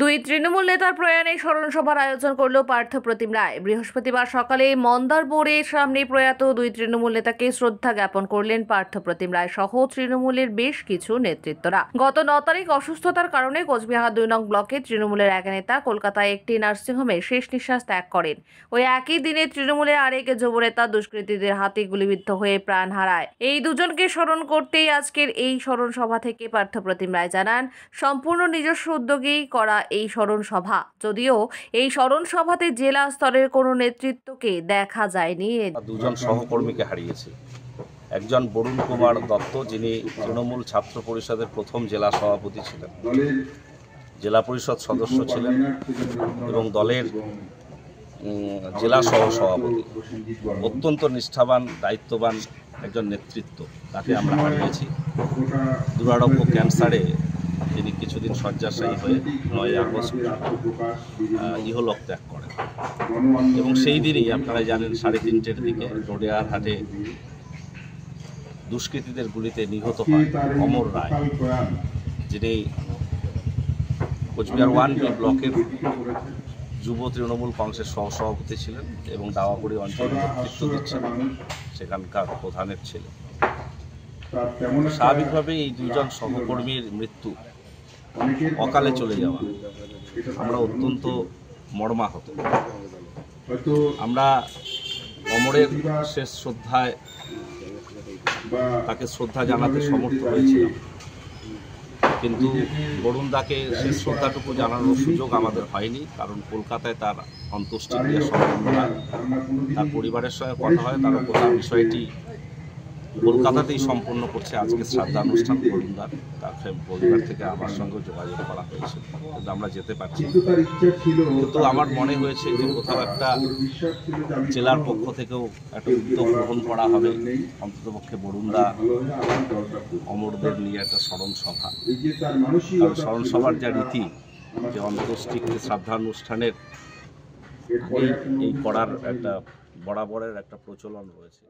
দুই তৃণমূল নেতার প্রয়াণে স্মরণ সভার আয়োজন করল পার্থ প্রতিম রায়। বৃহস্পতিবার সকালে মন্দার মোড়ের সামনে প্রয়াত দুই তৃণমূল নেতাকে শ্রদ্ধা জ্ঞাপন করলেন পার্থ প্রতিম রায় সহ তৃণমূলের বেশ কিছু নেতৃত্বরা। গত 9 তারিখ অসুস্থতার কারণে কোচবিহার 2 নং ব্লকে তৃণমূলের এক নেতা কলকাতায় একটি নার্সিংহোমে শেষ নিঃশ্বাস ত্যাগ করেন। ওই একই দিনে তৃণমূলের আরেক যুবনেতা দুষ্কৃতীদের হাতে গুলিবিদ্ধ হয়ে প্রাণ হারায়। এই দুজনকে স্মরণ করতেই আজকের এই স্মরণ সভা থেকে পার্থ প্রতিম রায় জানান, সম্পূর্ণ নিজস্ব উদ্যোগেই করা এই স্মরণ সভা। যদিও এই স্মরণ সভাতে জেলা স্তরের কোনো নেতৃত্বকে দেখা যায়নি। দুজন সহকর্মীকে হারিয়েছি। একজন বরুণ কুমার দত্ত, যিনি তৃণমূল ছাত্র পরিষদের প্রথম জেলা সভাপতি ছিলেন, জেলা পরিষদ সদস্য ছিলেন এবং দলের জেলা সহ সভাপতি। অত্যন্ত নিষ্ঠাবান, দায়িত্ববান একজন নেতৃত্ব, তাকে আমরা হারিয়েছি। দুরারোগ্য ক্যান্সারে তিনি কিছুদিন শয্যাশায়ী হয়ে 9 আগস্ট ইহলোক ত্যাগ করেন এবং সেই দিনই আপনারা জানেন 3:30টার দিকে রোডেয়ার হাটে দুষ্কৃতীদের গুলিতে নিহত হয় অমর রায়, যিনি কোচবিহার 1B ব্লকের যুব তৃণমূল কংগ্রেসের সহসভাপতি ছিলেন এবং দাওয়াগুড়ি অঞ্চলে নেতৃত্ব দিচ্ছিলেন, সেখানকার প্রধানের ছেলে। স্বাভাবিকভাবেই এই দুজন সহকর্মীর মৃত্যু, অকালে চলে যাওয়া, আমরা অত্যন্ত মর্মাহত। আমরা অমরের শেষ শ্রদ্ধায় তাকে শ্রদ্ধা জানাতে সমর্থ হয়েছিলাম, কিন্তু বরুণদাকে শেষ শ্রদ্ধাটুকু জানানোর সুযোগ আমাদের হয়নি, কারণ কলকাতায় তার অন্ত্যেষ্টিক্রিয়া সম্পন্ন হয়। তার পরিবারের সঙ্গে কথা হয়, তারা গোটা বিষয়টি কলকাতাতেই সম্পন্ন করছে আজকে শ্রাদ্ধানুষ্ঠান বরুণদার। তাকে পরিবার থেকে আমার সঙ্গে যোগাযোগ করা হয়েছে, কিন্তু আমরা যেতে পারছি। কিন্তু আমার মনে হয়েছে যে কোথাও একটা জেলার পক্ষ থেকেও একটা উদ্যোগ গ্রহণ করা হবে, অন্ততপক্ষে বরুণদা অমরদের নিয়ে একটা স্মরণ সভা। কারণ স্মরণ সভার যা রীতি, যে অন্ত্যেষ্টিক্রিয়া শ্রাদ্ধানুষ্ঠানের এই করার একটা বরাবরের একটা প্রচলন রয়েছে।